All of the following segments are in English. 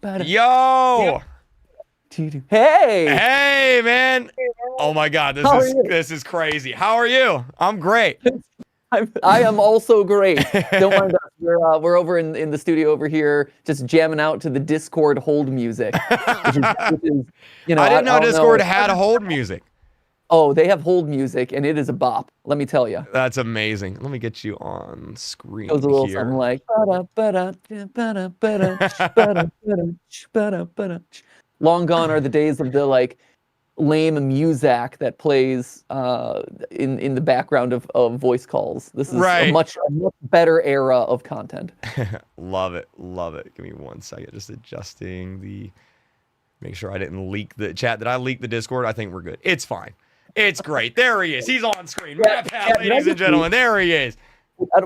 Yo! Hey! Hey, man! Oh my God, this is crazy. How are you? I'm great. I am also great. Don't mind us. We're over in the studio over here, just jamming out to the Discord hold music, which is I didn't know I don't Discord know. had hold music. Oh, they have hold music, and it is a bop. Let me tell you. That's amazing. Let me get you on It goes screen a little something here. like. Long gone are the days of the like lame music that plays in the background of voice calls. This is a Right. much better era of content. Love it. Love it. Give me 1 second. Just adjusting the. Make sure I didn't leak the chat. Did I leak the Discord? I think we're good. It's fine. It's great. There he is. He's on screen. Matpat, ladies and gentlemen. There he is.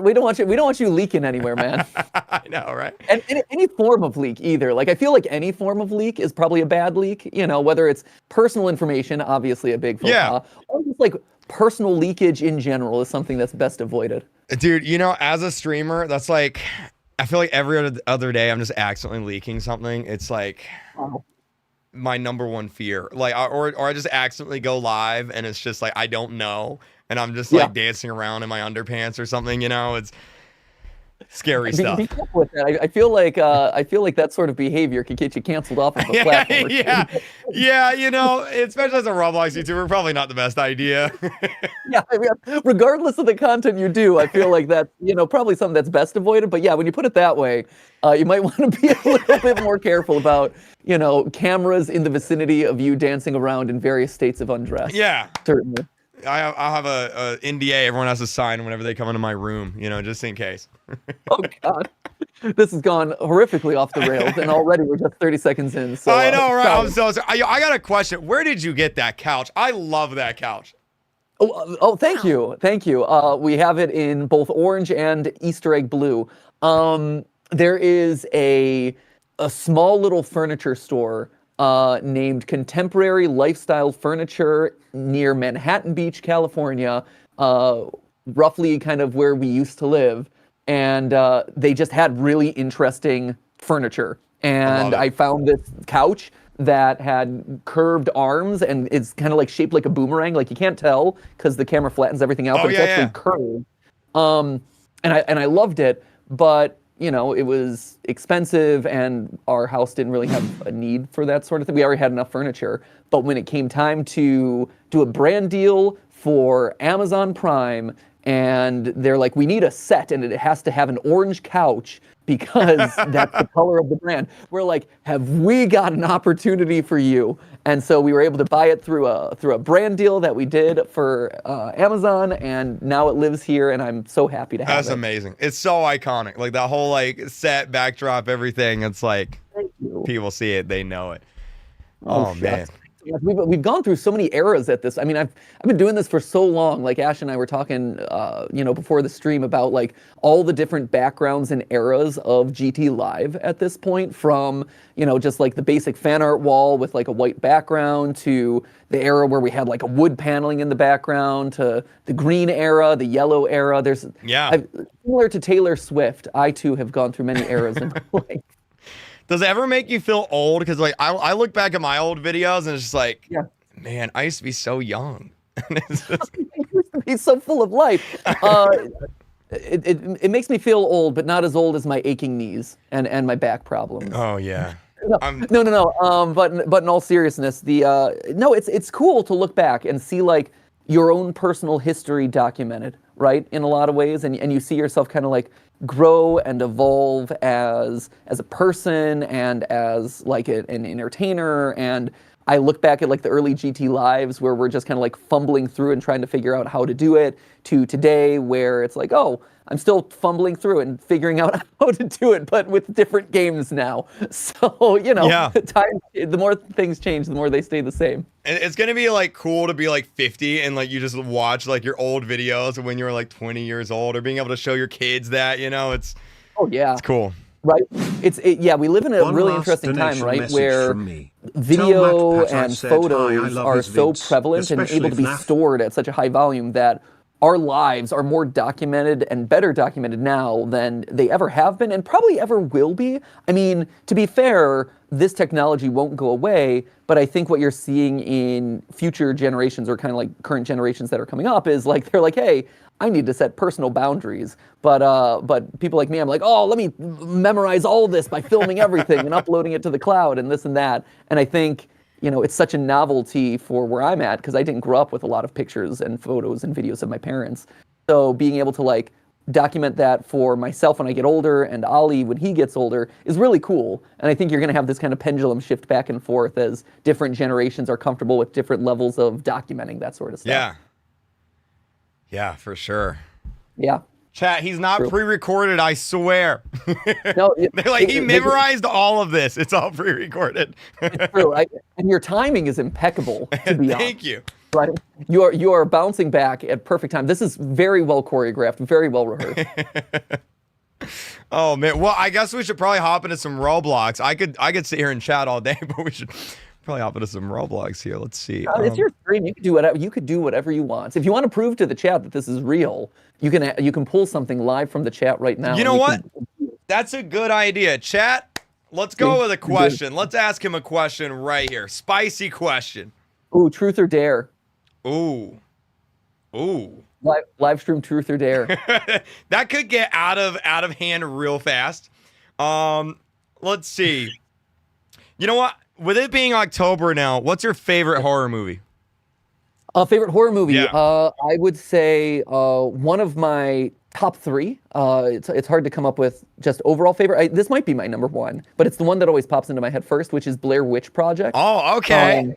We don't want you. We don't want you leaking anywhere, man. I know, right? And any form of leak either. Like I feel like any form of leak is probably a bad leak. You know, whether it's personal information, obviously a big faux pas, or just like personal leakage in general is something that's best avoided. Dude, you know, as a streamer, that's like, I feel like every other day I'm just accidentally leaking something. It's like my number one fear. Like, or I just accidentally go live and it's just like I don't know. And I'm just like dancing around in my underpants or something, you know. It's scary stuff. Be careful with that. I feel like that sort of behavior could get you canceled off of the platform. Yeah. You know, especially as a Roblox YouTuber, probably not the best idea. Yeah, I mean, regardless of the content you do, I feel like that's probably something that's best avoided. But yeah, when you put it that way, you might want to be a little bit more careful about cameras in the vicinity of you dancing around in various states of undress. Yeah, certainly. I'll have a NDA everyone has to sign whenever they come into my room, just in case. Oh God, this has gone horrifically off the rails, and already we're just 30 seconds in. So I know, right? I'm so sorry. I got a question. Where did you get that couch? I love that couch. Oh, thank you. We have it in both orange and Easter egg blue. There is a small little furniture store named Contemporary Lifestyle Furniture near Manhattan Beach, California, roughly kind of where we used to live. And they just had really interesting furniture. And I found this couch that had curved arms and it's kind of like shaped like a boomerang. Like you can't tell because the camera flattens everything out, but it's actually curved. And I loved it, but it was expensive and our house didn't really have a need for that sort of thing. We already had enough furniture. But when it came time to do a brand deal for Amazon Prime, and they're like, we need a set and it has to have an orange couch because that's the color of the brand. We're like, have we got an opportunity for you? And so we were able to buy it through a brand deal that we did for Amazon, and now it lives here, and I'm so happy to have it. That's amazing. It's so iconic. Like that whole like set, backdrop, everything. It's like people see it, they know it. Oh man. We've gone through so many eras at this. I mean, I've been doing this for so long. Like Ash and I were talking, before the stream about like all the different backgrounds and eras of GT Live at this point. From just like the basic fan art wall with like a white background to the era where we had like a wood paneling in the background to the green era, the yellow era. Similar to Taylor Swift, I too have gone through many eras in my life. Does it ever make you feel old? Because like I look back at my old videos and it's just like, man, I used to be so young. He's so full of life. It makes me feel old, but not as old as my aching knees and my back problems. Oh yeah. No. But in all seriousness, it's cool to look back and see like your own personal history documented, right? In a lot of ways, and you see yourself kind of like grow and evolve as a person and as like an entertainer. And I look back at like the early GT lives where we're just kind of like fumbling through and trying to figure out how to do it, to today where it's like, oh, I'm still fumbling through and figuring out how to do it, but with different games now. So, the more things change, the more they stay the same. It's going to be like cool to be like 50 and like you just watch like your old videos when you were like 20 years old, or being able to show your kids that, it's cool. Right. We live in a really interesting time, right, where video and photos are so prevalent and able to be stored at such a high volume that our lives are more documented and better documented now than they ever have been and probably ever will be. I mean, to be fair, this technology won't go away, but I think what you're seeing in future generations or kind of like current generations that are coming up is like they're like, hey, I need to set personal boundaries. But people like me, I'm like, oh, let me memorize all this by filming everything and uploading it to the cloud and this and that. And I think, it's such a novelty for where I'm at because I didn't grow up with a lot of pictures and photos and videos of my parents. So being able to like document that for myself when I get older and Ollie when he gets older is really cool. And I think you're going to have this kind of pendulum shift back and forth as different generations are comfortable with different levels of documenting that sort of stuff. Yeah. Yeah, for sure. Yeah. Chat, he's not pre-recorded, I swear. No, They're like, he memorized all of this. It's all pre-recorded. It's true. And your timing is impeccable, to be honest. Thank you. Right? You are bouncing back at perfect time. This is very well choreographed, very well rehearsed. Oh man, well I guess we should probably hop into some Roblox. I could sit here and chat all day, but we should probably hop into some Roblox here. Let's see. It's your stream. You can do whatever. You could do whatever you want. If you want to prove to the chat that this is real, you can pull something live from the chat right now. You know what? That's a good idea. Chat, let's go with a question. Let's ask him a question right here. Spicy question. Ooh, truth or dare. Ooh. Live stream truth or dare. That could get out of hand real fast. Let's see. You know what? With it being October now, what's your favorite horror movie? Favorite horror movie? Yeah. I would say one of my top three. It's hard to come up with just overall favorite. This might be my number one, but it's the one that always pops into my head first, which is Blair Witch Project. Oh, okay.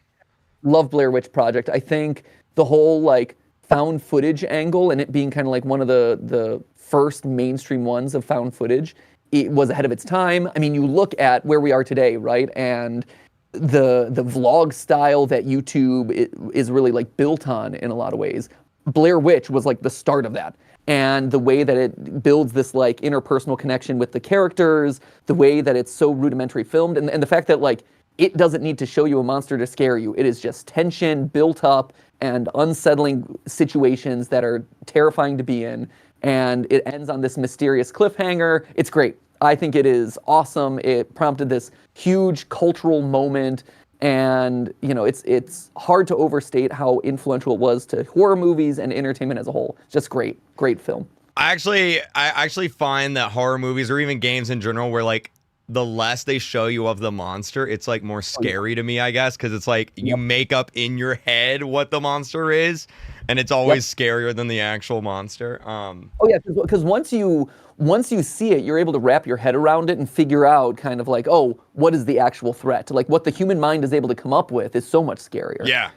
Love Blair Witch Project. I think the whole like found footage angle and it being kind of like one of the first mainstream ones of found footage, it was ahead of its time. I mean, you look at where we are today, right? And the vlog style that YouTube is really like built on in a lot of ways. Blair Witch was like the start of that. And the way that it builds this like interpersonal connection with the characters, the way that it's so rudimentary filmed, and the fact that like it doesn't need to show you a monster to scare you. It is just tension built up and unsettling situations that are terrifying to be in. And it ends on this mysterious cliffhanger. It's great. I think it is awesome. It prompted this huge cultural moment. And, it's hard to overstate how influential it was to horror movies and entertainment as a whole. Just great, great film. I actually find that horror movies or even games in general where like the less they show you of the monster, it's like more scary to me, I guess, because it's like you make up in your head what the monster is, and it's always scarier than the actual monster. Oh yeah, because once you see it, you're able to wrap your head around it and figure out kind of like, oh, what is the actual threat? Like what the human mind is able to come up with is so much scarier. Yeah.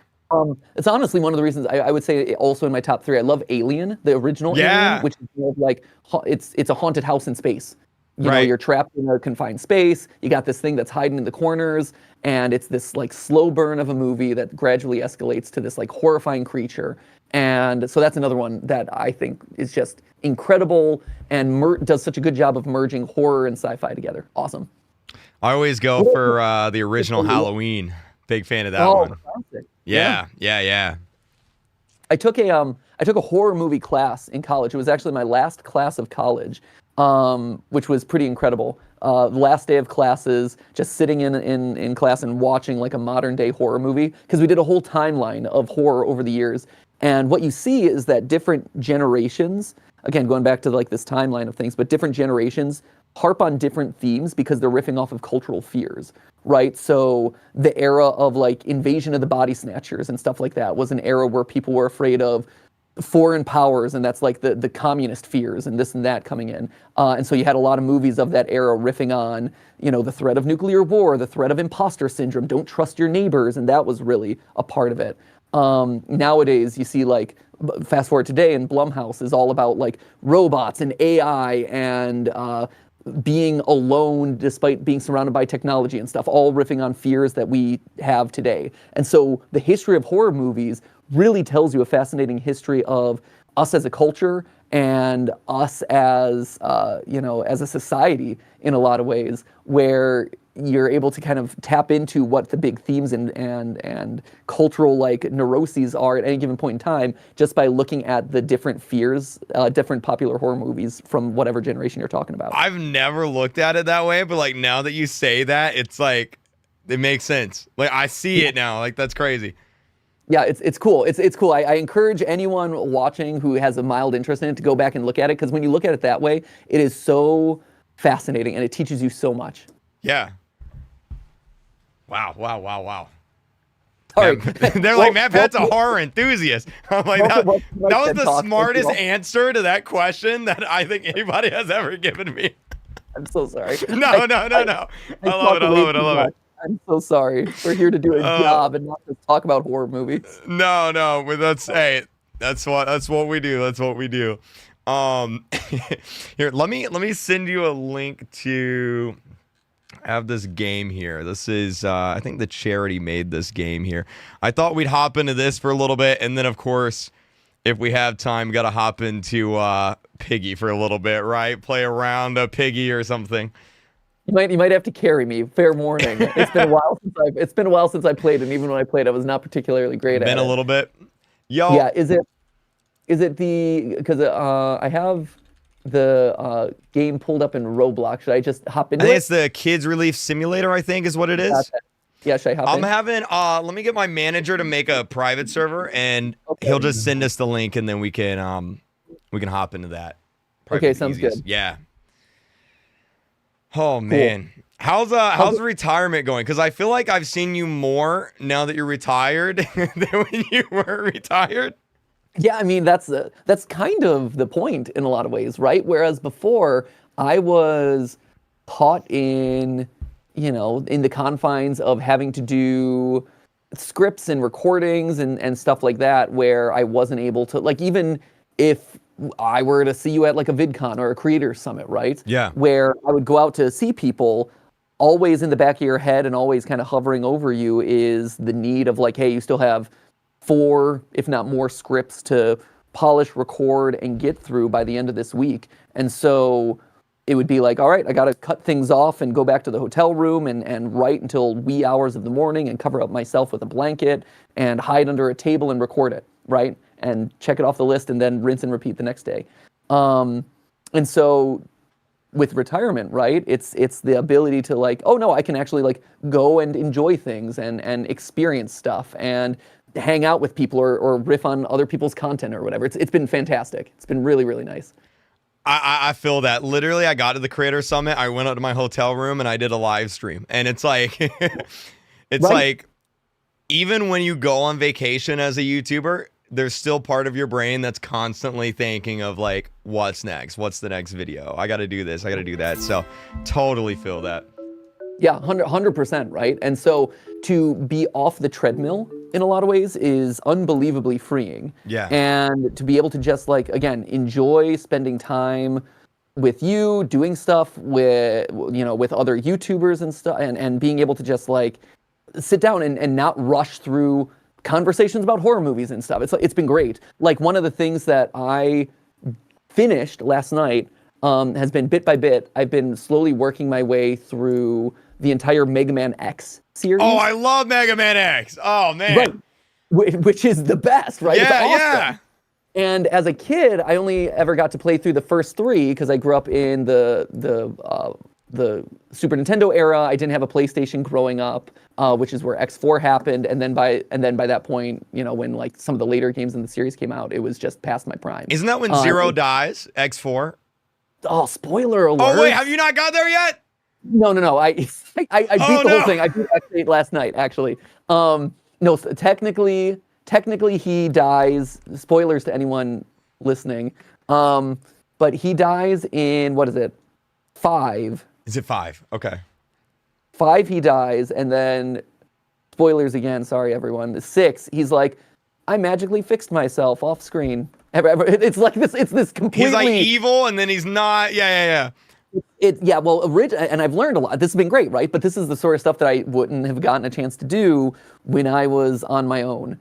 It's honestly one of the reasons I would say also in my top three. I love Alien, the original Alien, which is more of like it's a haunted house in space. You know, you're trapped in a confined space. You got this thing that's hiding in the corners, and it's this like slow burn of a movie that gradually escalates to this like horrifying creature. And so that's another one that I think is just incredible and does such a good job of merging horror and sci-fi together. Awesome. I always go for the original Halloween. Big fan of that one. Classic. Yeah. I took a horror movie class in college. It was actually my last class of college, which was pretty incredible. The last day of classes, just sitting in class and watching like a modern day horror movie, because we did a whole timeline of horror over the years. And what you see is that different generations, again, going back to like this timeline of things, but different generations harp on different themes because they're riffing off of cultural fears, right? So the era of like Invasion of the Body Snatchers and stuff like that was an era where people were afraid of foreign powers, and that's like the communist fears and this and that coming in. And so you had a lot of movies of that era riffing on, the threat of nuclear war, the threat of imposter syndrome, don't trust your neighbors, and that was really a part of it. Nowadays, you see like, fast forward today, and Blumhouse is all about like robots and AI and being alone despite being surrounded by technology and stuff, all riffing on fears that we have today. And so the history of horror movies really tells you a fascinating history of us as a culture and us as, as a society in a lot of ways, where you're able to kind of tap into what the big themes and cultural like neuroses are at any given point in time just by looking at the different fears, different popular horror movies from whatever generation you're talking about. I've never looked at it that way, but like now that you say that, it's like It makes sense. Like I see it now. Like that's crazy. Yeah, it's cool. It's cool. I encourage anyone watching who has a mild interest in it to go back and look at it, because when you look at it that way, it is so fascinating and it teaches you so much. Yeah. Wow. Wow. Wow. Wow. All right. They're like, Matpat's a horror enthusiast. I'm like, that was the smartest answer to that question that I think anybody has ever given me. I'm so sorry. No. I love it. I'm so sorry. We're here to do a job and not just talk about horror movies. No, but that's what we do. That's what we do. Here, let me send you a link to. I have this game here. This is I think the charity made this game here. I thought we'd hop into this for a little bit, and then of course, if we have time, gotta hop into Piggy for a little bit, right? Play around a Piggy or something. You might have to carry me. Fair warning. It's been a while since I played, and even when I played, I was not particularly great at it. Been a little bit. Yo. Yeah. Is it the because I have the game pulled up in Roblox. Should I just hop into it? I think it's the Kids Relief Simulator, I think is what it is. Yeah, should I hop in? I'm having let me get my manager to make a private server, and he'll just send us the link, and then we can hop into that. Probably okay, sounds good. Yeah. Oh man. Cool. How's retirement going? Because I feel like I've seen you more now that you're retired than when you were retired. Yeah, I mean that's kind of the point in a lot of ways, right? Whereas before I was caught in, in the confines of having to do scripts and recordings and stuff like that, where I wasn't able to, like, even if I were to see you at like a VidCon or a Creator Summit, right? Yeah. Where I would go out to see people, always in the back of your head and always kind of hovering over you is the need of like, hey, you still have 4, if not more, scripts to polish, record, and get through by the end of this week. And so it would be like, all right, I got to cut things off and go back to the hotel room and write until wee hours of the morning and cover up myself with a blanket and hide under a table and record it, right? And check it off the list and then rinse and repeat the next day. And so with retirement, right, it's the ability to like, oh no, I can actually like go and enjoy things and experience stuff and hang out with people or riff on other people's content or whatever. It's been fantastic. It's been really, really nice. I feel that. Literally, I got to the Creator Summit. I went up to my hotel room and I did a live stream. And it's like, it's right. like, even when you go on vacation as a YouTuber, there's still part of your brain that's constantly thinking of like, what's next? What's the next video? I got to do this. I got to do that. So totally feel that. Yeah, 100%, right? And so to be off the treadmill in a lot of ways is unbelievably freeing. Yeah. And to be able to just like, again, enjoy spending time with you, doing stuff with, with other YouTubers and stuff, and being able to just like sit down and not rush through conversations about horror movies and stuff. It's been great. Like one of the things that I finished last night has been bit by bit. I've been slowly working my way through the entire Mega Man X series. Oh, I love Mega Man X. Oh man. Right. Which is the best, right? Yeah, it's awesome. yeah. And as a kid, I only ever got to play through the first 3 because I grew up in the Super Nintendo era. I didn't have a PlayStation growing up, which is where X4 happened. And then by that point, when like some of the later games in the series came out, it was just past my prime. Isn't that when Zero dies? X4. Oh, spoiler alert! Oh wait, have you not got there yet? No. I beat the whole thing. I beat X8 last night, actually. No, so technically he dies. Spoilers to anyone listening. But he dies in, what is it? 5. Is it 5? Okay. 5 he dies, and then spoilers again. Sorry everyone. 6 he's like, I magically fixed myself off screen. It's like this. It's this completely. He's like evil, and then he's not. Yeah. And I've learned a lot. This has been great, right? But this is the sort of stuff that I wouldn't have gotten a chance to do when I was on my own,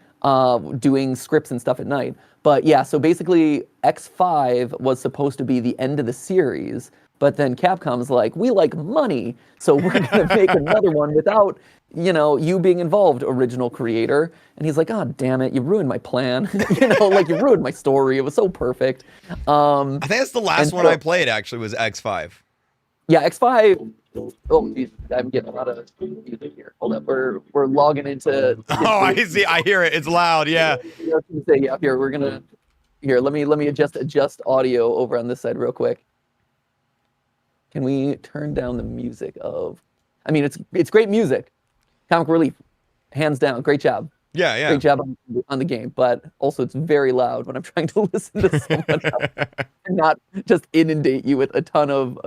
doing scripts and stuff at night. But yeah, so basically X5 was supposed to be the end of the series, but then Capcom's like, we like money, so we're gonna make another one without, you being involved, original creator. And he's like, oh, damn it, you ruined my plan. Like you ruined my story. It was so perfect. I think that's the last one I played, actually, was X5. Yeah, X5. Oh, geez, I'm getting a lot of music here. Hold Hold up, we're logging into. Oh, I see. I hear it. It's loud. Yeah. Yeah, here we're gonna. Here, let me adjust audio over on this side real quick. Can we turn down the music of? I mean, it's great music. Comic Relief, hands down, great job. Yeah, yeah. Great job on the game, but also it's very loud when I'm trying to listen to someone else and not just inundate you with a ton of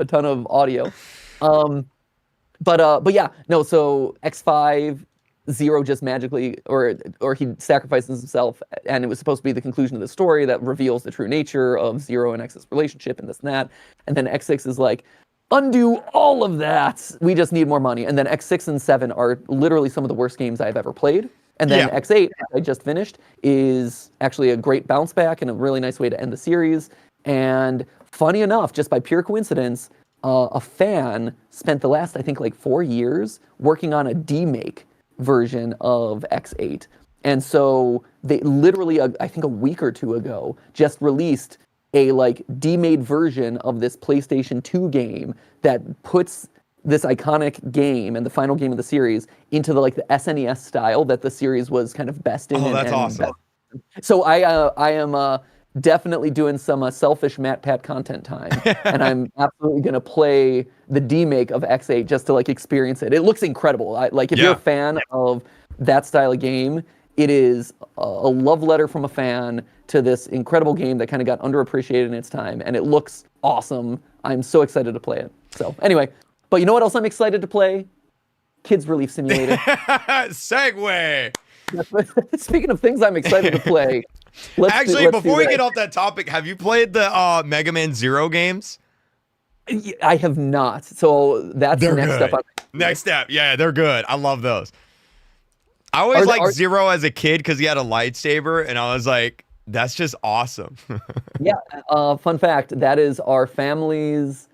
audio. But yeah, no. So X5 Zero just magically, or he sacrifices himself, and it was supposed to be the conclusion of the story that reveals the true nature of Zero and X's relationship and this and that. And then X6 is like, undo all of that. We just need more money. And then X6 and 7 are literally some of the worst games I've ever played. And then X8, I just finished, is actually a great bounce back and a really nice way to end the series. And funny enough, just by pure coincidence, a fan spent the last, I think, like 4 years working on a demake version of X8. And so they literally, I think a week or two ago, just released a like demade version of this PlayStation 2 game that puts this iconic game and the final game of the series into the like the SNES style that the series was kind of best in. Oh, that's awesome. So I am definitely doing some selfish Matpat content time, and I'm absolutely gonna play the demake of X8 just to like experience it. It looks incredible. If you're a fan of that style of game, it is a love letter from a fan to this incredible game that kind of got underappreciated in its time, and it looks awesome. I'm so excited to play it. So anyway, but you know what else I'm excited to play? Kids Relief Simulator. Segue. Speaking of things I'm excited to play. Actually, before we get off that topic, have you played the Mega Man Zero games? I have not. So that's the next step. Next step. Yeah, they're good. I love those. I always liked Zero as a kid because he had a lightsaber, and I was like, that's just awesome. Yeah. Fun fact, that is our family's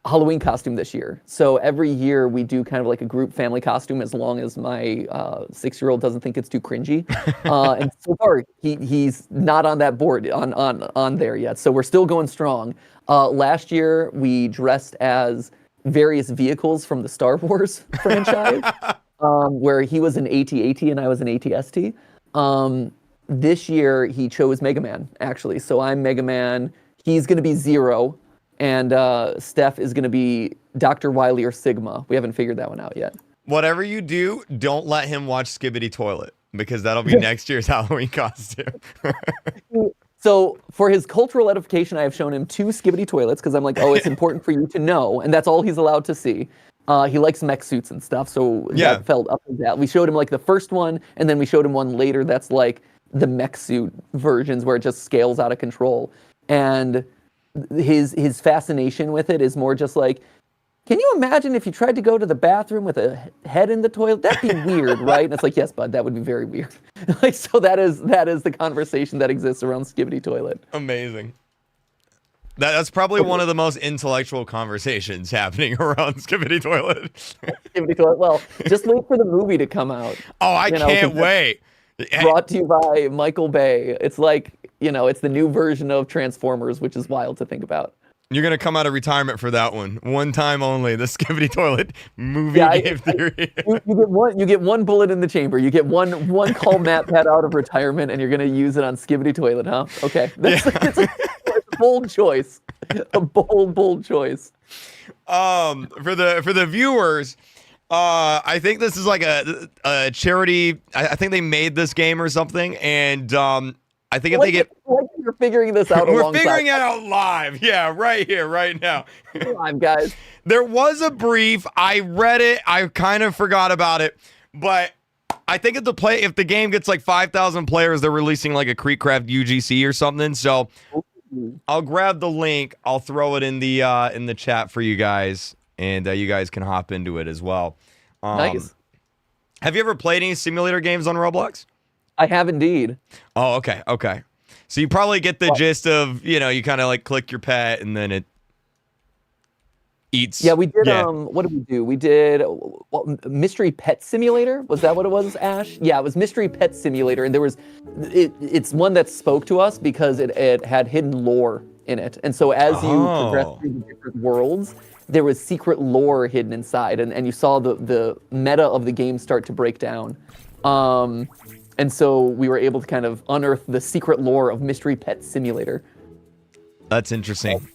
Halloween costume this year. So every year we do kind of like a group family costume as long as my 6-year-old doesn't think it's too cringy. And so far he's not on that board on there yet. So we're still going strong. Last year we dressed as various vehicles from the Star Wars franchise, where he was an AT-AT and I was an AT-ST. This year he chose Mega Man, actually. So I'm Mega Man. He's going to be Zero. And Steph is going to be Dr. Wily or Sigma. We haven't figured that one out yet. Whatever you do, don't let him watch Skibbity Toilet, because that'll be next year's Halloween costume. So for his cultural edification, I have shown him 2 Skibbity Toilets, because I'm like, oh, it's important for you to know. And that's all he's allowed to see. He likes mech suits and stuff, so that felt up to that. We showed him like the first one, and then we showed him one later that's like the mech suit versions where it just scales out of control. And his fascination with it is more just like, can you imagine if you tried to go to the bathroom with a head in the toilet? That'd be weird, right? And it's like, yes, bud, that would be very weird. Like, so that is the conversation that exists around Skibbity Toilet. Amazing. That's probably one of the most intellectual conversations happening around Skibbity Toilet. Skibbity Toilet. Well, just wait for the movie to come out. Oh, I can't wait. Brought to you by Michael Bay. It's like, it's the new version of Transformers, which is wild to think about. You're going to come out of retirement for that one. One time only, the Skibbity Toilet movie game theory. You get one bullet in the chamber. You get one call Matpat out of retirement, and you're going to use it on Skibbity Toilet, huh? Okay. It's a bold choice. A bold choice. For the viewers, I think this is like a charity. I think they made this game or something, and I think if they get, you're figuring this out. We're figuring it out live. Yeah, right here, right now. Live, guys. There was a brief. I read it. I kind of forgot about it, but I think if the game gets like 5,000 players, they're releasing like a Creekcraft UGC or something. So I'll grab the link. I'll throw it in the chat for you guys, and you guys can hop into it as well. Nice. Have you ever played any simulator games on Roblox? I have indeed. Oh, okay. So you probably get the gist of, you kind of like click your pet and then it eats. Yeah, we did. What did we do? We did Mystery Pet Simulator. Was that what it was, Ash? Yeah, it was Mystery Pet Simulator, and there was it's one that spoke to us because it had hidden lore in it. And so as you progress Oh, through the different worlds, there was secret lore hidden inside, and you saw the meta of the game start to break down. And so we were able to kind of unearth the secret lore of Mystery Pet Simulator. that's interesting.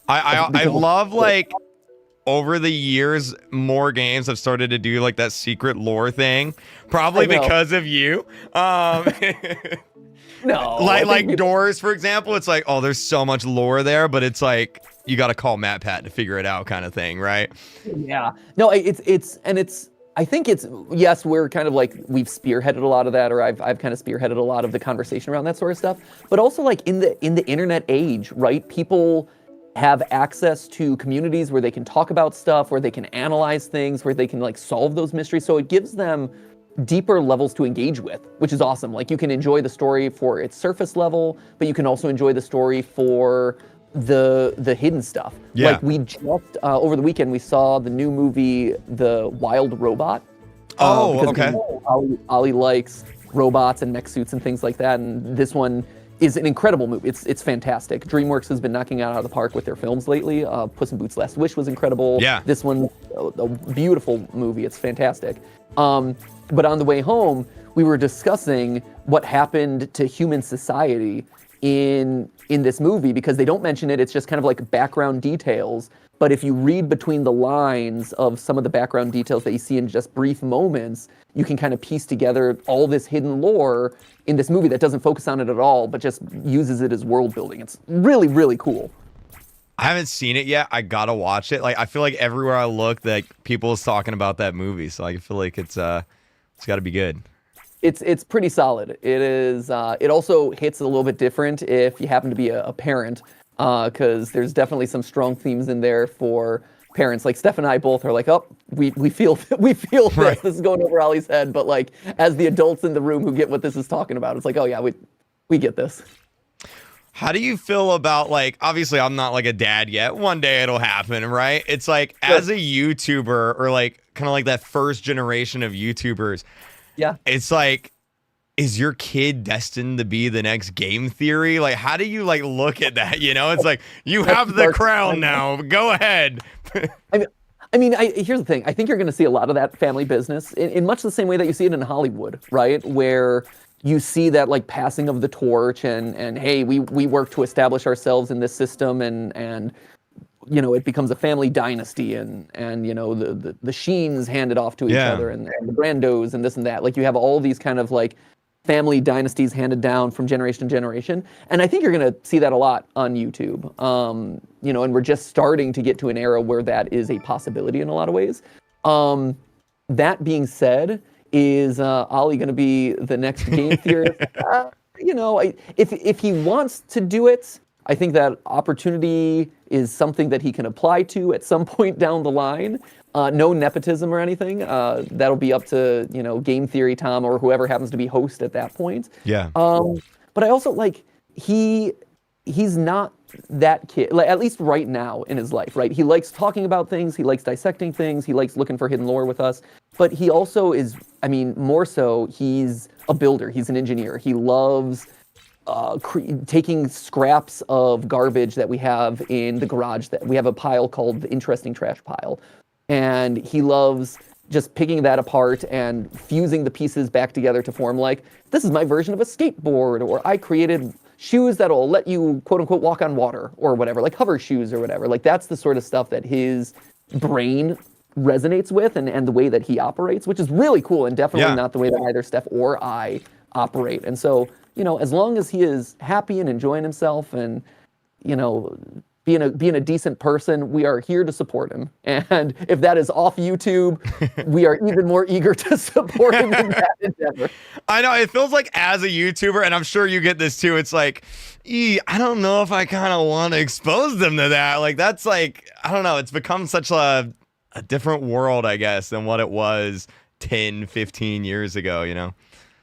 I Because love like over the years, more games have started to do like that secret lore thing, I probably know. because of you. Um, No, I like think Doors, for example, it's like, oh, there's so much lore there, but it's like you got to call Matpat to figure it out, kind of thing, right? yeah. No, it's I think it's yes, we're kind of like we've spearheaded a lot of that, or I've kind of spearheaded a lot of the conversation around that sort of stuff. But also like in the internet age, right? People have access to communities where they can talk about stuff, where they can analyze things, where they can like solve those mysteries. So it gives them deeper levels to engage with, which is awesome. Like you can enjoy the story for its surface level, but you can also enjoy the story for the hidden stuff. Yeah. Like we just over the weekend we saw the new movie The Wild Robot. Oh, Because okay. Ollie likes robots and mech suits and things like that, and this one is an incredible movie. It's fantastic. DreamWorks has been knocking it out of the park with their films lately. Puss in Boots: Last Wish was incredible. Yeah. This one, a beautiful movie. It's fantastic. But on the way home, we were discussing what happened to human society in this movie, because they don't mention it. It's just kind of like background details. But if you read between the lines of some of the background details that you see in just brief moments, you can kind of piece together all this hidden lore in this movie that doesn't focus on it at all, but just uses it as world building. It's really, really cool. I haven't seen it yet. I gotta watch it. Like I feel like everywhere I look, like people is talking about that movie, so I feel like it's got to be good. It's pretty solid. It is. It also hits a little bit different if you happen to be a parent, because there's definitely some strong themes in there for parents. Like Steph and I both are like, oh, we feel we feel this. Right. This is going over Ollie's head. But like as the adults in the room who get what this is talking about, it's like, oh yeah, we get this. How do you feel about like obviously I'm not like a dad yet. One day it'll happen, right? It's like Sure. as a YouTuber or like kind of like that first generation of YouTubers, Yeah. it's like is your kid destined to be the next Game Theory? Like how do you like look at that, you know? It's like you have the dark crown time. now. Go ahead. Here's the thing. I think you're going to see a lot of that family business in much the same way that you see it in Hollywood, right? Where you see that like passing of the torch and hey, we work to establish ourselves in this system and you know, it becomes a family dynasty and you know, the Sheens hand it off to each Yeah. other and the Brandos and this and that. Like you have all these kind of like family dynasties handed down from generation to generation. And I think you're going to see that a lot on YouTube. You know, and we're just starting to get to an era where that is a possibility in a lot of ways. That being said, is Ollie going to be the next game theorist? You know, if he wants to do it, I think that opportunity is something that he can apply to at some point down the line. No nepotism or anything. That'll be up to, you know, Game Theory Tom or whoever happens to be host at that point. Yeah. But I also like he's not that kid, like at least right now in his life, right? He likes talking about things, he likes dissecting things, he likes looking for hidden lore with us. But he also is, I mean, more so, he's a builder, he's an engineer. He loves taking scraps of garbage that we have in the garage. That we have a pile called the interesting trash pile, and he loves just picking that apart and fusing the pieces back together to form like, this is my version of a skateboard, or I created shoes that'll let you quote unquote walk on water or whatever, like hover shoes or whatever. Like that's the sort of stuff that his brain resonates with and the way that he operates, which is really cool and definitely Yeah. not the way that either Steph or I operate. And so, you know, as long as he is happy and enjoying himself and, you know, being a decent person, we are here to support him. And if that is off YouTube, we are even more eager to support him in that endeavor. I know it feels like as a YouTuber, and I'm sure you get this too. It's like, I don't know if I kind of want to expose them to that. Like that's like, I don't know. It's become such a different world, I guess, than what it was 10, 15 years ago, you know?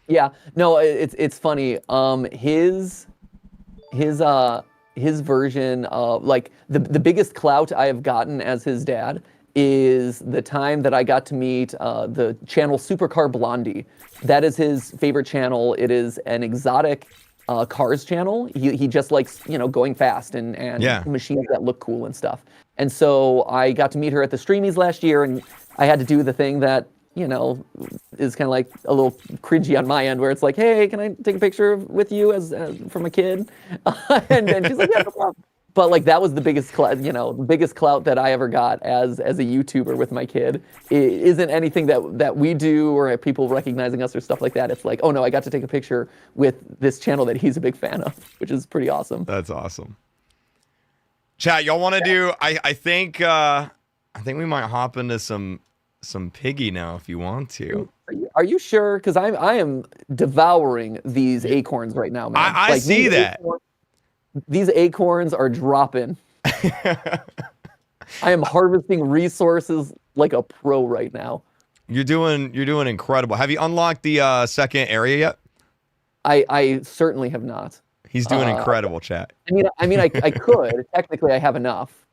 Yeah, no, it's funny. His version of like the biggest clout I have gotten as his dad is the time that I got to meet the channel Supercar Blondie. That is his favorite channel. It is an exotic cars channel. He just likes, going fast and Yeah. machines that look cool and stuff. And so I got to meet her at the Streamies last year, and I had to do the thing that, is kind of like a little cringy on my end, where it's like, hey, can I take a picture with you as from a kid? And she's like, yeah, no problem. But like that was the biggest clout that I ever got as a YouTuber with my kid. It isn't anything that we do or people recognizing us or stuff like that. It's like, oh no, I got to take a picture with this channel that he's a big fan of, which is pretty awesome. That's awesome. Chat, y'all want to do? I think we might hop into some Piggy now if you want to. Are you sure? Because I am devouring these acorns right now, man. I see that. These acorns are dropping. I am harvesting resources like a pro right now. You're doing incredible. Have you unlocked the second area yet? I certainly have not. He's doing incredible, chat. I mean, I could. Technically, I have enough.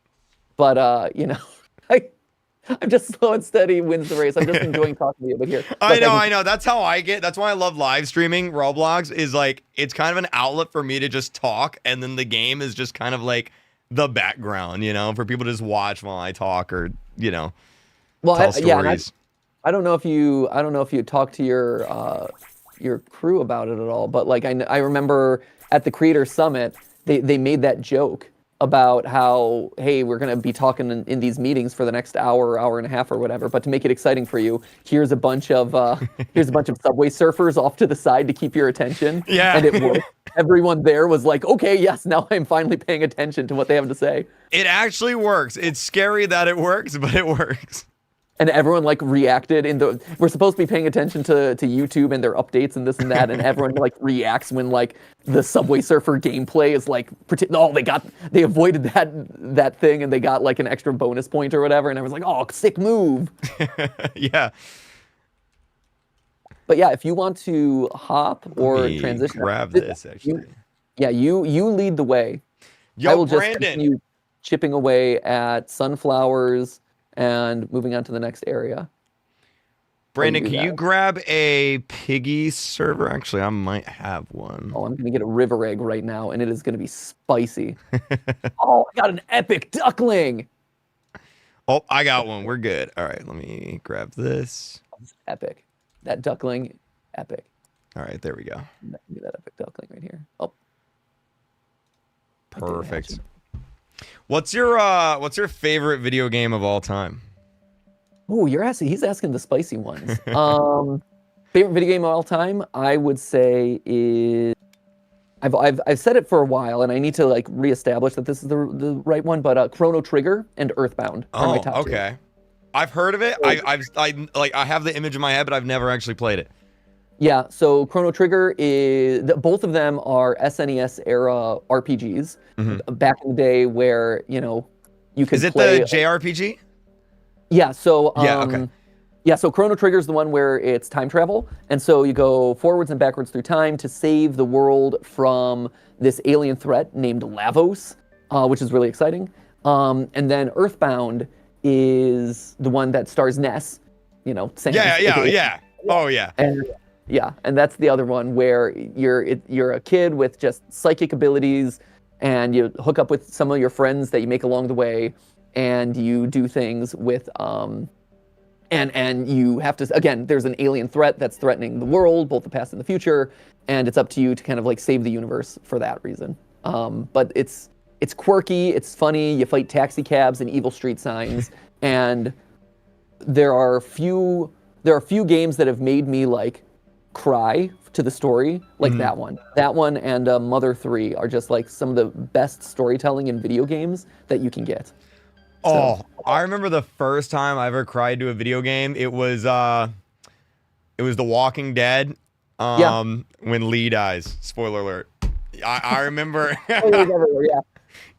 But, I'm just slow and steady wins the race. I'm just enjoying talking to you. But here. I know. That's how I get. That's why I love live streaming Roblox, is like, it's kind of an outlet for me to just talk. And then the game is just kind of like the background, for people to just watch while I talk or, tell stories. I don't know if you talked to your crew about it at all, but like I remember at the Creator Summit, they made that joke about how, hey, we're going to be talking in these meetings for the next hour and a half or whatever, but to make it exciting for you, here's a bunch of Subway Surfers off to the side to keep your attention. Yeah. And it worked. Everyone there was like, okay, yes, now I'm finally paying attention to what they have to say. It actually works. It's scary that it works, but it works. And everyone like reacted we're supposed to be paying attention to YouTube and their updates and this and that, and everyone like reacts when like the Subway Surfer gameplay is like, they avoided that thing and they got like an extra bonus point or whatever, and everyone's like, oh, sick move. Yeah. But yeah, if you want to hop or transition, grab this actually. You lead the way. I will just continue chipping away at sunflowers and moving on to the next area. Brandon, can you grab a Piggy server? Actually, I might have one. Oh, I'm going to get a river egg right now, and it is going to be spicy. Oh, I got an epic duckling. Oh, I got one. We're good. All right, let me grab this. Epic. That duckling, epic. All right, there we go. Get that epic duckling right here. Oh. Perfect. What's your favorite video game of all time? Oh, he's asking the spicy ones. Favorite video game of all time, I would say is I've said it for a while, and I need to like reestablish that this is the right one. But Chrono Trigger and Earthbound are my top two. Okay. I've heard of it. I have the image in my head, but I've never actually played it. Yeah, so Chrono Trigger both of them are SNES era RPGs. Mm-hmm. Back in the day where, you could play... Is it the JRPG? Yeah, so... okay. Yeah, so Chrono Trigger is the one where it's time travel, and so you go forwards and backwards through time to save the world from this alien threat named Lavos, which is really exciting. And then Earthbound is the one that stars Ness, Yeah. Oh, yeah. And that's the other one where you're a kid with just psychic abilities, and you hook up with some of your friends that you make along the way, and you do things with and you have to, again, there's an alien threat that's threatening the world, both the past and the future, and it's up to you to kind of like save the universe for that reason. But it's quirky, it's funny, you fight taxi cabs and evil street signs, and there are a few games that have made me like cry to the story, like that one and Mother 3 are just like some of the best storytelling in video games that you can get. I remember the first time I ever cried to a video game. It was The Walking Dead. When Lee dies. Spoiler alert. I remember.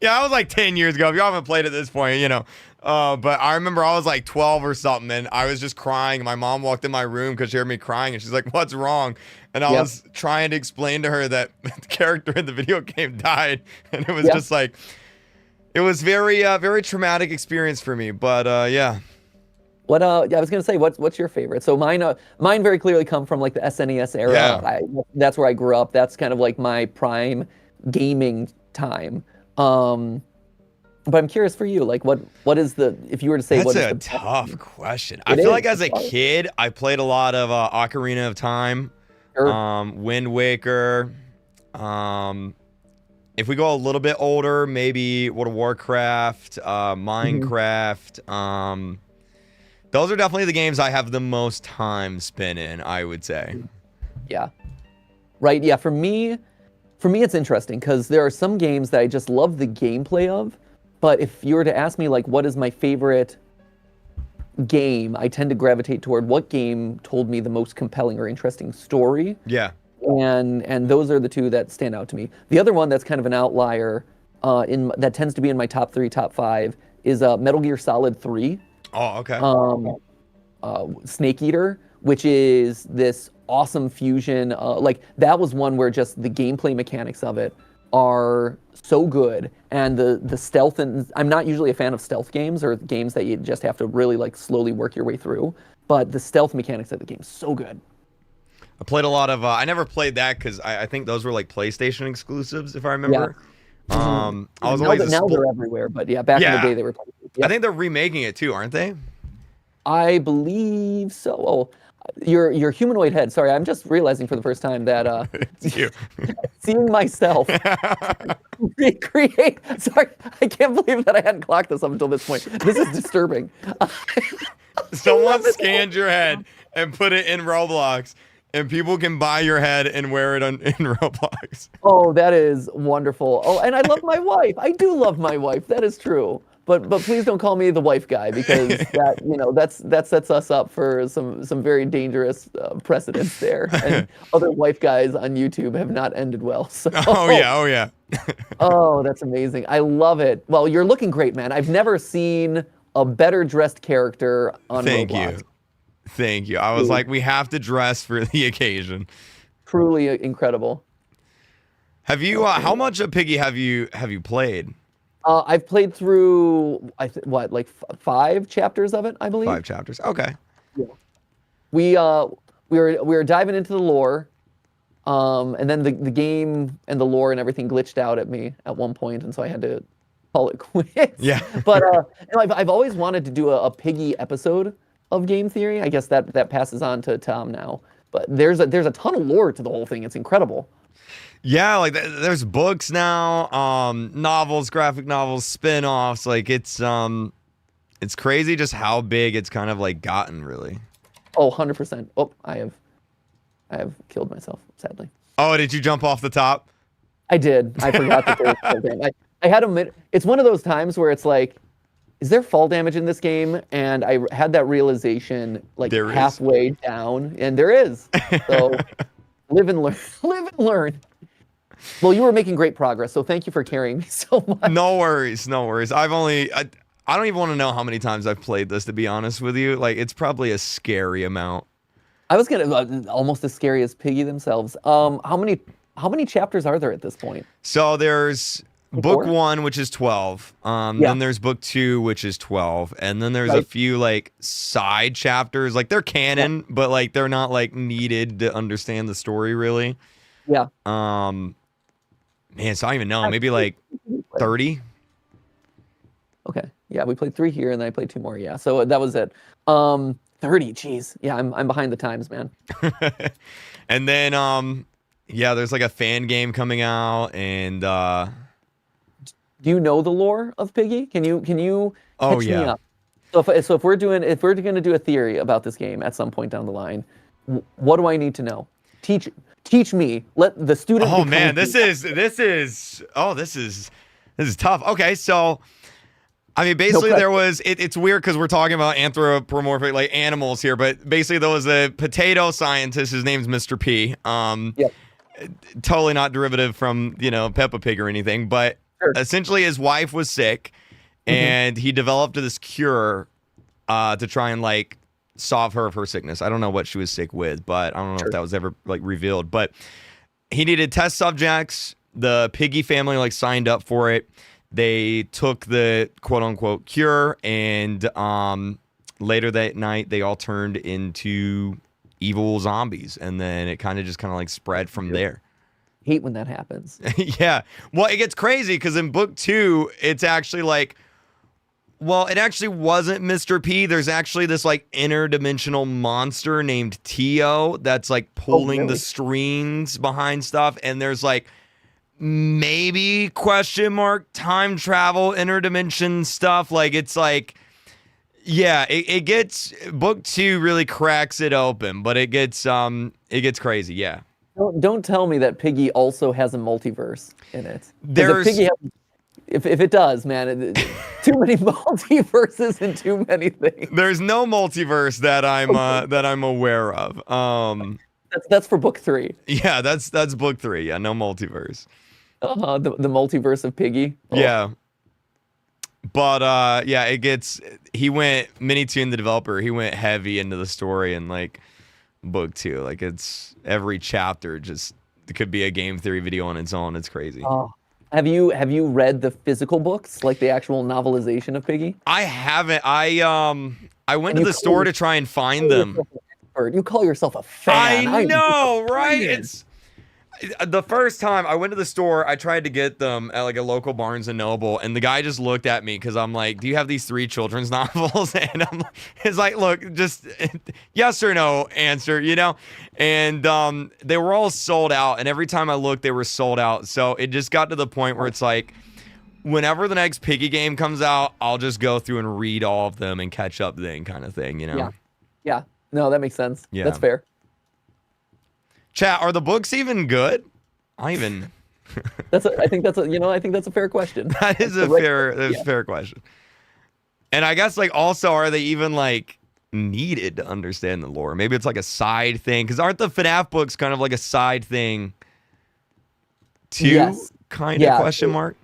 Yeah, I was like 10 years ago. If you haven't played at this point, but I remember I was like 12 or something, and I was just crying. My mom walked in my room because she heard me crying, and she's like, "What's wrong?" And I was trying to explain to her that the character in the video game died, and it was just like, it was very traumatic experience for me. But yeah. What yeah, I was gonna say, what's your favorite? So mine very clearly come from like the SNES era. Yeah. That's where I grew up. That's kind of like my prime gaming time. Um, but I'm curious for you, like what is the if you were to say That's what is a the best tough game? question. I It feel is. like as It's a hard. kid, I played a lot of Ocarina of Time, Sure. Wind Waker. Um, if we go a little bit older, maybe World of Warcraft, Mhm. Minecraft. Those are definitely the games I have the most time spent in, I would say. Yeah. Right. Yeah. For me, it's interesting because there are some games that I just love the gameplay of, but if you were to ask me like what is my favorite game, I tend to gravitate toward what game told me the most compelling or interesting story, Yeah. and those are the two that stand out to me. The other one that's kind of an outlier, in that tends to be in my top three, top five, is Metal Gear Solid 3. Oh, okay. Um, Snake Eater, which is this awesome fusion. Like that was one where just the gameplay mechanics of it are so good, and the stealth. And I'm not usually a fan of stealth games or games that you just have to really like slowly work your way through. But the stealth mechanics of the game so good. I played a lot of. I never played that because I think those were like PlayStation exclusives, if I Yeah. remember. Hmm. I was Now always that a now sport. they're everywhere, but yeah, back in the day Yeah, they were. I Yep. think they're remaking it too, aren't they? I believe so. Oh, your humanoid head. Sorry, I'm just realizing for the first time that It's you. seeing myself recreate. Sorry, I can't believe that I hadn't clocked this up until this point. This is disturbing. I Someone love it. scanned your head and put it in Roblox, and people can buy your head and wear it in Roblox. Oh, that is wonderful. Oh, and I love my wife. I do love my wife. That is true. But please don't call me the wife guy because that that sets us up for some very dangerous precedents there. And other wife guys on YouTube have not ended well. Oh So yeah, oh yeah. oh, that's amazing. I love it. Well, you're looking great, man. I've never seen a better dressed character on Thank Roblox. you. Thank you. I was like, we have to dress for the occasion. Truly incredible. Have you how much of Piggy have you played? I've played through what like 5 chapters of it, I believe. 5 chapters. Okay. Yeah. We uh we were diving into the lore, and then the game and the lore and everything glitched out at me at one point, and so I had to call it quits. Yeah. But I've always wanted to do a Piggy episode of game theory. I guess that passes on to Tom now. But there's a ton of lore to the whole thing. It's incredible. Yeah, like there's books now, novels, graphic novels, spin-offs. Like it's crazy just how big it's kind of like gotten, really. Oh, 100%. Oh, I have killed myself, sadly. Oh, did you jump off the top? I did. I forgot that there was fall damage. I had a it's one of those times where it's like, is there fall damage in this game? And I had that realization like There is. halfway down, and there is. So live and learn. Live and learn. Well, you were making great progress, so thank you for carrying me so much. No worries, no worries. I don't even want to know how many times I've played this, to be honest with you. Like it's probably a scary amount. I was gonna almost as scary as Piggy themselves. How many chapters are there at this point? So there's book Four? 1, which is 12. Yeah. Then there's book 2, which is 12, and then there's a Right. few like side chapters. Like they're canon, but like they're not like needed to understand the story really. Yeah. Man, so I don't even know. Maybe like 30. Okay. Yeah, we played 3 here, and then I played 2 more. Yeah. So that was it. 30. Jeez. Yeah, I'm behind the times, man. And then yeah, there's like a fan game coming out, and Do you know the lore of Piggy? Can you oh catch me yeah. up? So if we're gonna do a theory about this game at some point down the line, what do I need to know? Teach me. Let the student. Oh become man, me. this is tough. Okay, so I mean, basically pressure. there was it's weird because we're talking about anthropomorphic like animals here, but basically there was a potato scientist. His name's Mr. P. Yep. Totally not derivative from Peppa Pig or anything, but Sure. essentially his wife was sick, and he developed this cure to try and like solve her of her sickness. I don't know what she was sick with, but I don't know Sure. if that was ever like revealed. But he needed test subjects. The Piggy family like signed up for it. They took the quote unquote cure and later that night, they all turned into evil zombies, and then it kind of like spread from there. Hate when that happens. Yeah. Well, it gets crazy because in book 2, it's actually like, well, it actually wasn't Mr. P. There's actually this like interdimensional monster named Tio that's like pulling the strings behind stuff. And there's like maybe time travel interdimension stuff. Like it's like, yeah, it gets, book 2 really cracks it open, but it gets crazy. Yeah. Don't tell me that Piggy also has a multiverse in it. There's if Piggy has, if it does, man, too many multiverses and too many things. There's no multiverse that I'm aware of. That's for book 3. Yeah, that's book 3. Yeah, no multiverse. The multiverse of Piggy. Oh. Yeah. But yeah, he went Minitoon, the developer, he went heavy into the story in like book 2. Like it's every chapter just it could be a game theory video on its own. It's crazy. Have you read the physical books, like the actual novelization of Piggy? I haven't. I went to the store to try and find them. You call yourself a fan. I know, right? It's the first time I went to the store, I tried to get them at like a local Barnes and Noble, and the guy just looked at me because I'm like, "Do you have these 3 children's novels?" And it's like, "Look, just yes or no answer, you know." And they were all sold out, and every time I looked, they were sold out. So it just got to the point where it's like, whenever the next Piggy game comes out, I'll just go through and read all of them and catch up then, kind of thing, you know? Yeah. No, that makes sense. Yeah. That's fair. Chat, are the books even good? I think that's a fair question. That is a fair question. And I guess like also, are they even like needed to understand the lore? Maybe it's like a side thing, because aren't the FNAF books kind of like a side thing too? Yes. Kind of question mark.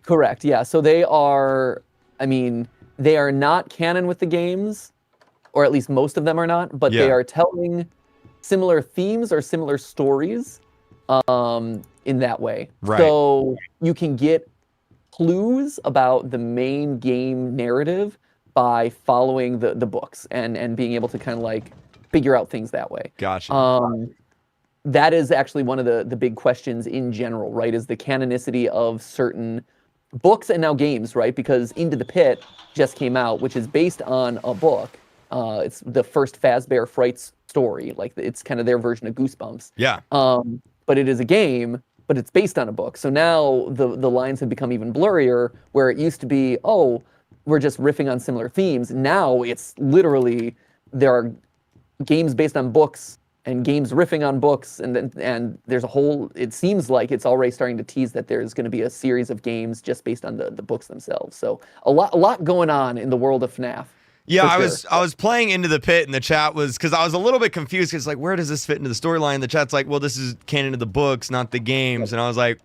Correct. Yeah. So they are. I mean, they are not canon with the games, or at least most of them are not. But they are telling similar themes or similar stories in that way. Right. So you can get clues about the main game narrative by following the books and being able to kind of like figure out things that way. Gotcha. That is actually one of the big questions in general, right? Is the canonicity of certain books and now games, right? Because Into the Pit just came out, which is based on a book. It's the first Fazbear Frights story. Like it's kind of their version of Goosebumps. Yeah. But it is a game, but it's based on a book. So now the lines have become even blurrier, where it used to be, oh, we're just riffing on similar themes. Now it's literally there are games based on books and games riffing on books, and there's a whole. It seems like it's already starting to tease that there's going to be a series of games just based on the books themselves. So a lot going on in the world of FNAF. Yeah, I was playing Into the Pit, and the chat was, because I was a little bit confused, because like, where does this fit into the storyline? The chat's like, well, this is canon to the books, not the games. And I was like,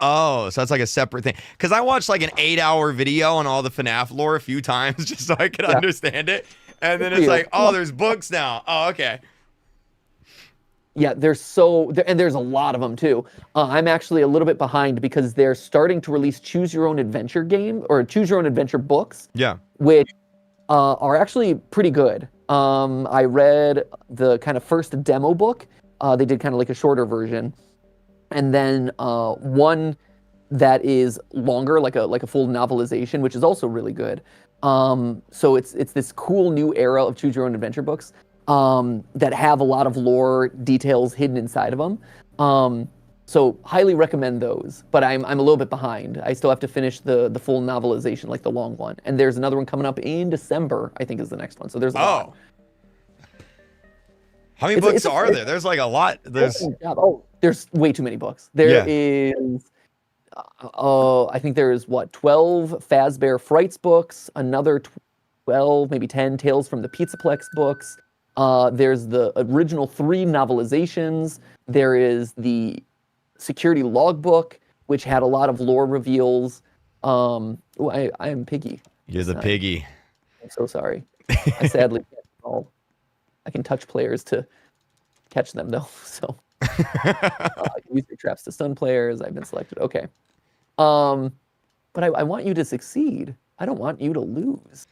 oh, so that's like a separate thing. Because I watched like an 8-hour video on all the FNAF lore a few times just so I could understand it. And then it's like, oh, there's books now. Oh, okay. Yeah, there's a lot of them too. I'm actually a little bit behind because they're starting to release choose your own adventure game or choose your own adventure books. Yeah. Which are actually pretty good. I read the kind of first demo book. They did kind of like a shorter version, and then one that is longer, like a full novelization, which is also really good. So it's this cool new era of choose your own adventure books that have a lot of lore details hidden inside of them. So highly recommend those, but I'm a little bit behind. I still have to finish the full novelization, like the long one. And there's another one coming up in December, I think is the next one. So there's a lot. How many books are there? There's like a lot. There's way too many books. There is I think there's 12 Fazbear Frights books, another 12, maybe 10 Tales from the Pizzaplex books. There's the original 3 novelizations. There is the security logbook, which had a lot of lore reveals. I am Piggy. You're the Piggy. I'm so sorry. I sadly can't all. I can touch players to catch them though. So I can use your traps to stun players. I've been selected. Okay. But I want you to succeed. I don't want you to lose.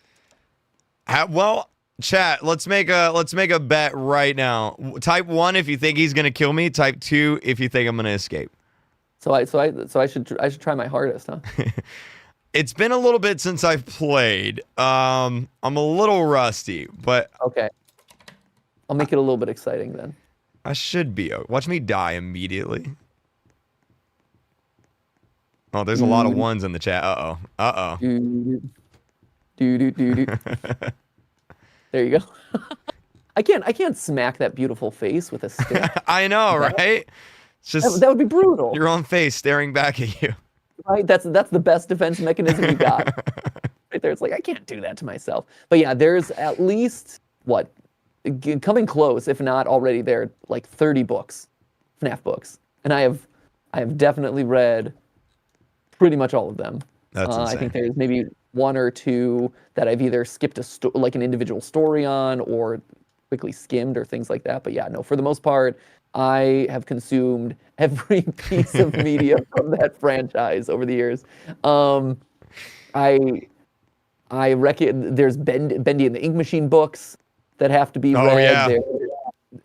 Well, Chat, let's make a bet right now. Type 1 if you think he's gonna kill me. Type 2 if you think I'm gonna escape. So I should try my hardest, huh? It's been a little bit since I've played. I'm a little rusty, but Okay. I'll make it a little bit exciting then. I should be. Watch me die immediately. Oh, there's a lot of ones in the chat. Uh-oh. Uh-oh. Do. There you go. I can't smack that beautiful face with a stick. I know, right? It's just That would be brutal. your own face staring back at you. Right? That's the best defense mechanism you got. Right there. It's like I can't do that to myself. But yeah, there's at least what? Coming close, if not already there, like 30 books, FNAF books. And I have definitely read pretty much all of them. That's insane. I think there's maybe one or two that I've either skipped like an individual story on or quickly skimmed or things like that. But yeah, no, for the most part, I have consumed every piece of media from that franchise over the years. I reckon there's Bendy and the Ink Machine books that have to be read. Yeah.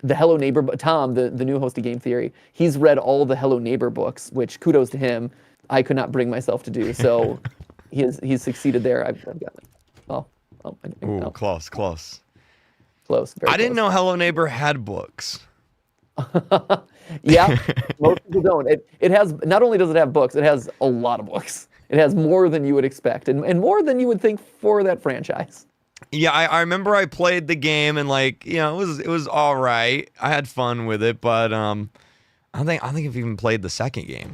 The Hello Neighbor, Tom, the new host of Game Theory, he's read all the Hello Neighbor books, which kudos to him. I could not bring myself to do, so he's succeeded there. I've got it. Ooh, close. Close. I didn't know Hello Neighbor had books. Yeah, most people don't. It has, not only does it have books, it has a lot of books. It has more than you would expect, and more than you would think for that franchise. Yeah, I remember I played the game and like, you know, it was all right. I had fun with it, but I don't think I've even played the second game.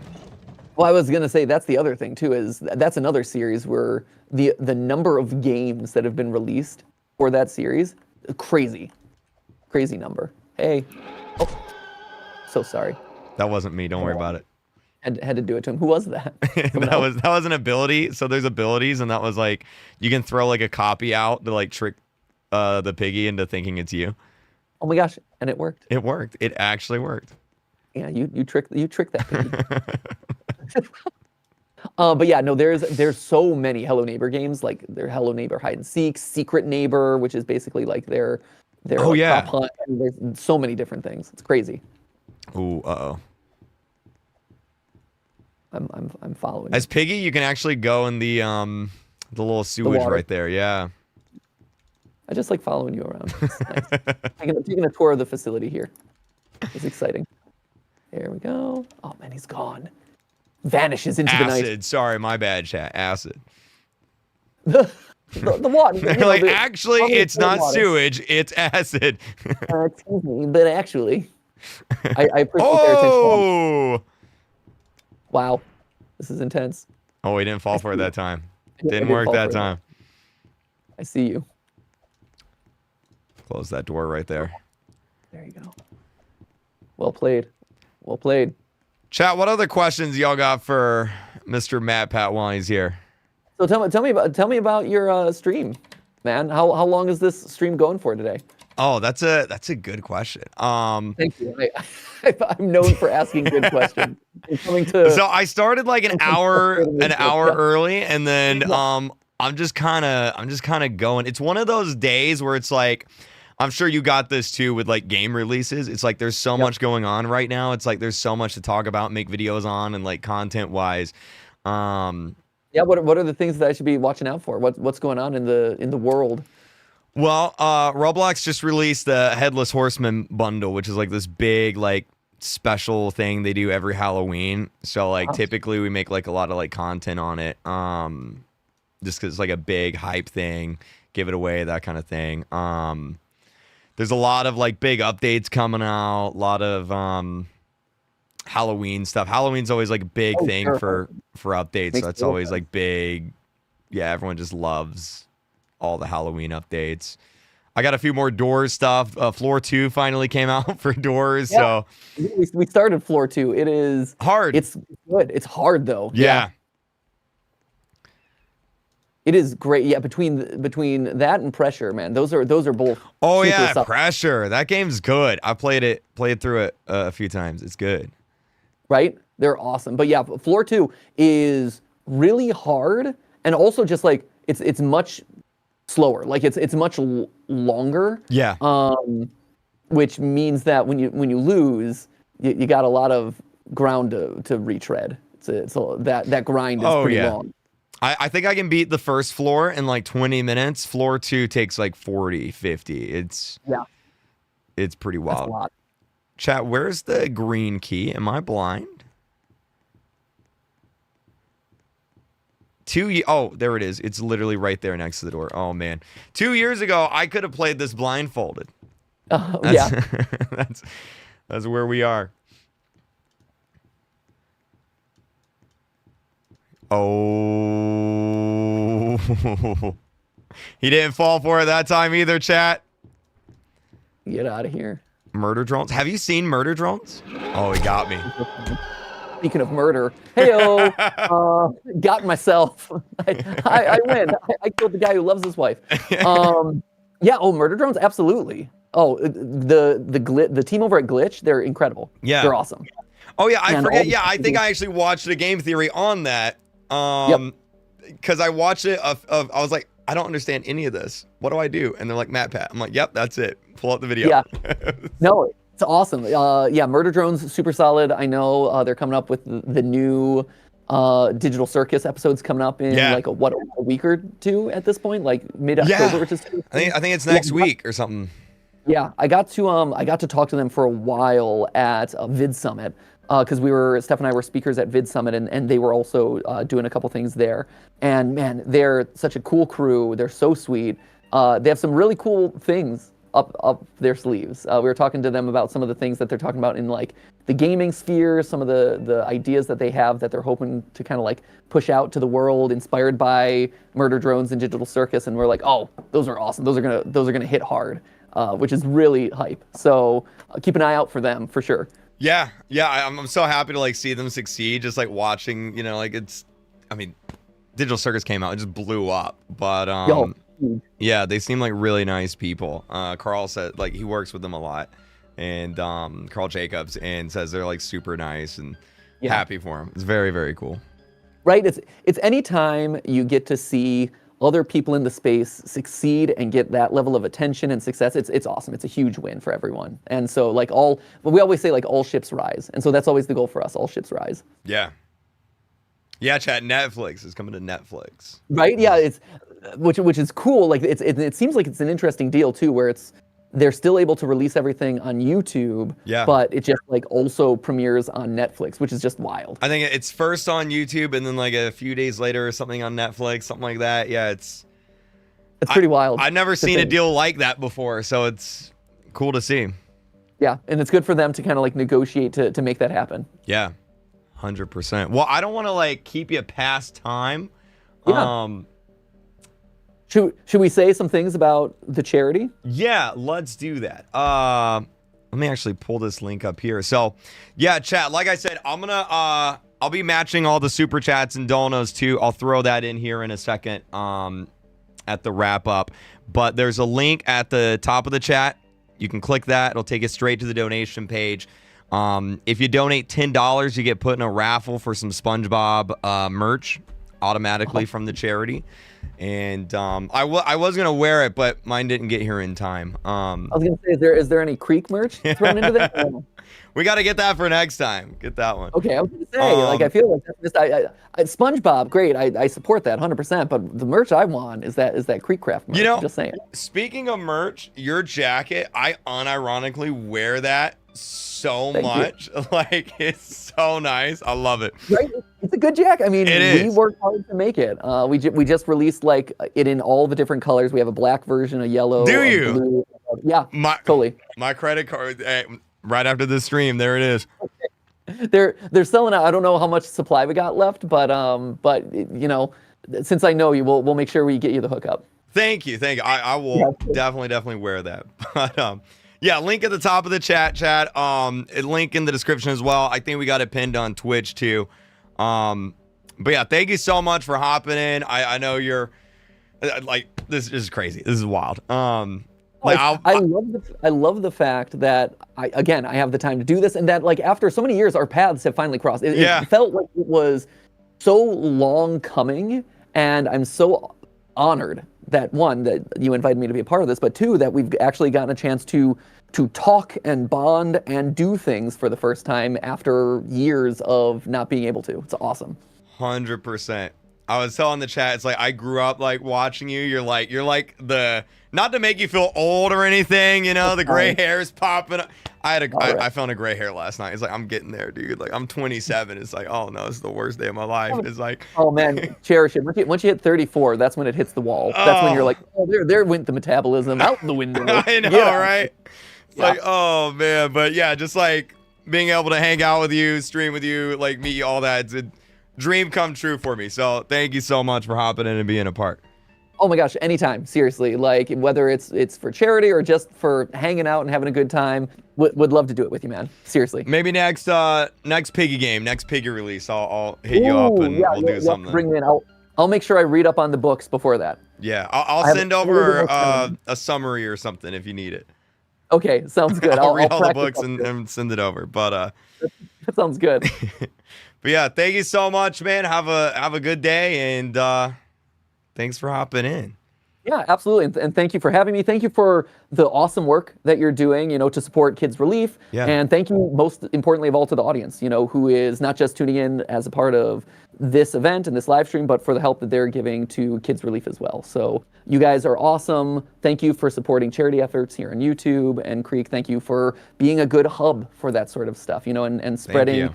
Well, I was gonna say that's the other thing too, is that's another series where the number of games that have been released for that series, crazy number. Hey, oh, so sorry. That wasn't me. Don't worry about it. Had to do it to him. Who was that? that was an ability. So there's abilities, and that was like you can throw like a copy out to like trick the piggy into thinking it's you. Oh my gosh! And it worked. It worked. It actually worked. Yeah, you tricked that piggy. But yeah, no, there's so many Hello Neighbor games, like their Hello Neighbor Hide and Seek, Secret Neighbor, which is basically like their Oh, like, yeah. prop hunt. And there's so many different things. It's crazy. Ooh, uh-oh. I'm following. As Piggy, you can actually go in the little sewage right there. Yeah. I just like following you around. It's nice. taking a tour of the facility here. It's exciting. There we go. Oh man, he's gone. Vanishes into the night. Acid. Sorry, my bad, chat. Acid. The water. You know, Like, actually, it's not water. sewage. It's acid. Excuse me, but actually, I appreciate their attention. Oh! Wow, this is intense. Oh, he didn't fall for it that time. I Didn't did work fall that for it. time. I see you. Close that door right there. There you go. Well played. Well played. Chat, what other questions y'all got for Mr. Matpat while he's here? So tell me about your stream, man. How long is this stream going for today? Oh, that's a good question. Thank you. I'm known for asking good questions. So I started like an hour early, and then I'm just kind of going. It's one of those days where it's like, I'm sure you got this too with like game releases. It's like there's so much going on right now. It's like there's so much to talk about, make videos on, and like content wise. Yeah, what are the things that I should be watching out for? What's going on in the world? Well, Roblox just released the Headless Horseman bundle, which is like this big like special thing they do every Halloween. So like typically we make like a lot of like content on it, just because it's like a big hype thing, give it away, that kind of thing. There's a lot of like big updates coming out, a lot of Halloween stuff. Halloween's always like a big thing for updates. So that's always like big. Yeah, everyone just loves all the Halloween updates. I got a few more Doors stuff. Floor 2 finally came out for Doors. Yeah. So we started Floor 2. It is hard. It's good. It's hard though. Yeah. It is great. Yeah, between that and Pressure, man. Those are both. Oh super yeah, solid. Pressure. That game's good. I played through it a few times. It's good. Right? They're awesome. But yeah, Floor 2 is really hard, and also just like it's much slower. Like it's much longer. Yeah. Which means that when you lose, you got a lot of ground to retread. That grind is pretty long. I think I can beat the first floor in like 20 minutes. Floor 2 takes like 40, 50. It's pretty wild. That's a lot. Chat, where's the green key? Am I blind? Oh, there it is. It's literally right there next to the door. Oh man. 2 years ago, I could have played this blindfolded. That's where we are. Oh. He didn't fall for it that time either, chat. Get out of here. Murder drones. Have you seen murder drones? Oh, he got me. Speaking of murder, hey-o, got myself. I win. I killed the guy who loves his wife. Yeah, murder drones, absolutely. Oh, the team over at Glitch, they're incredible. Yeah. They're awesome. Oh, yeah, I forget. Yeah, I think I actually watched a game theory on that. Because I watched it, I was like, I don't understand any of this. What do I do? And they're like, Matpat. I'm like, yep, that's it. Pull up the video. Yeah. No, it's awesome. Yeah, Murder Drones, super solid. I know they're coming up with the new Digital Circus episodes coming up in like a week or two at this point, like mid-October. Which is I think it's next week or something. Yeah, I got to talk to them for a while at Vid Summit. Because Steph and I were speakers at Vid Summit, and they were also doing a couple things there. And man, they're such a cool crew. They're so sweet. They have some really cool things up their sleeves. We were talking to them about some of the things that they're talking about in like the gaming sphere, some of the ideas that they have that they're hoping to kind of like push out to the world, inspired by Murder Drones and Digital Circus. And we're like, oh, those are awesome. Those are gonna hit hard, which is really hype. So keep an eye out for them for sure. Yeah, I'm so happy to like see them succeed. Just like watching, like Digital Circus came out, it just blew up. But yeah, they seem like really nice people. Carl said like he works with them a lot, and Carl Jacobs, and says they're like super nice and happy for him. It's very, very cool. Right. It's any time you get to see other people in the space succeed and get that level of attention and success, it's awesome. It's a huge win for everyone. And so but we always say like all ships rise. And so that's always the goal for us, all ships rise. Yeah. Yeah, chat, Netflix is coming to Netflix. Right? Yeah, it's which is cool. Like it seems like it's an interesting deal too, where they're still able to release everything on YouTube, but it just like also premieres on Netflix, which is just wild. I think it's first on YouTube and then like a few days later or something on Netflix, something like that. Yeah, it's pretty wild. I've never seen a deal like that before, so it's cool to see. Yeah, and it's good for them to kind of like negotiate to make that happen. Yeah, 100%. Well, I don't want to like keep you past time. Yeah. Should we say some things about the charity? Yeah, let's do that. Let me actually pull this link up here. So, yeah, chat, like I said, I'll be matching all the super chats and donos too. I'll throw that in here in a second at the wrap up. But there's a link at the top of the chat. You can click that. It'll take you straight to the donation page. If you donate $10, you get put in a raffle for some SpongeBob merch automatically from the charity. And I was gonna wear it, but mine didn't get here in time. I was gonna say, is there any Creek merch thrown into that? We got to get that for next time. Get that one. Okay, I was gonna say, like I feel like that's just SpongeBob, great. I support that 100%. But the merch I want is that Creek Craft merch. Just saying. Speaking of merch, your jacket, I unironically wear that so much. Like it's so nice. I love it. Right? It's a good jacket. I mean, we worked hard to make it. We just released like it in all the different colors. We have a black version, a yellow, a blue. Yeah, totally. My credit card right after the stream, there it is. They're selling out. I don't know how much supply we got left, but since I know you, we'll make sure we get you the hookup. Thank you. I will definitely wear that. But yeah, link at the top of the chat. Link in the description as well. I think we got it pinned on Twitch too. But yeah, thank you so much for hopping in. I know you're like, this is crazy. This is wild. I love the fact that I have the time to do this, and that like after so many years, our paths have finally crossed. It felt like it was so long coming, and I'm so honored that one, that you invited me to be a part of this, but two, that we've actually gotten a chance to talk and bond and do things for the first time after years of not being able to. It's awesome. 100%. I was telling the chat, it's like I grew up like watching you. You're like the, not to make you feel old or anything, you know, the gray hair is popping up. I found a gray hair last night. It's like I'm getting there, dude. Like I'm 27. It's like, oh no, this is the worst day of my life. It's like, oh man, cherish it. Once you hit 34, that's when it hits the wall. That's when you're like, oh, there went the metabolism out the window. I know, right? It's like, oh man, but yeah, just like being able to hang out with you, stream with you, like meet you, all that. It's a dream come true for me. So thank you so much for hopping in and being a part. Oh my gosh, anytime, seriously. Like whether it's for charity or just for hanging out and having a good time, would love to do it with you, man. Seriously. Maybe next Piggy game, next Piggy release, I'll hit you up and we'll do something. Bring me in. I'll make sure I read up on the books before that. Yeah, I'll send over a summary or something if you need it. Okay, sounds good. I'll read all the books and send it over. But that sounds good. But yeah, thank you so much, man. Have a good day, and thanks for hopping in. Yeah, absolutely. And thank you for having me. Thank you for the awesome work that you're doing, to support Kids Relief. Yeah. And thank you most importantly of all to the audience, who is not just tuning in as a part of this event and this live stream, but for the help that they're giving to Kids Relief as well. So you guys are awesome. Thank you for supporting charity efforts here on YouTube. And Creek, thank you for being a good hub for that sort of stuff, and spreading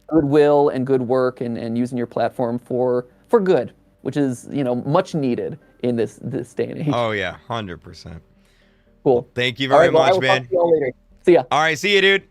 goodwill and good work and using your platform for good, which is, much needed in this day and age. Oh yeah, 100%. Cool. Well, thank you very much, man. Talk to you all later. See ya. All right, see you, dude.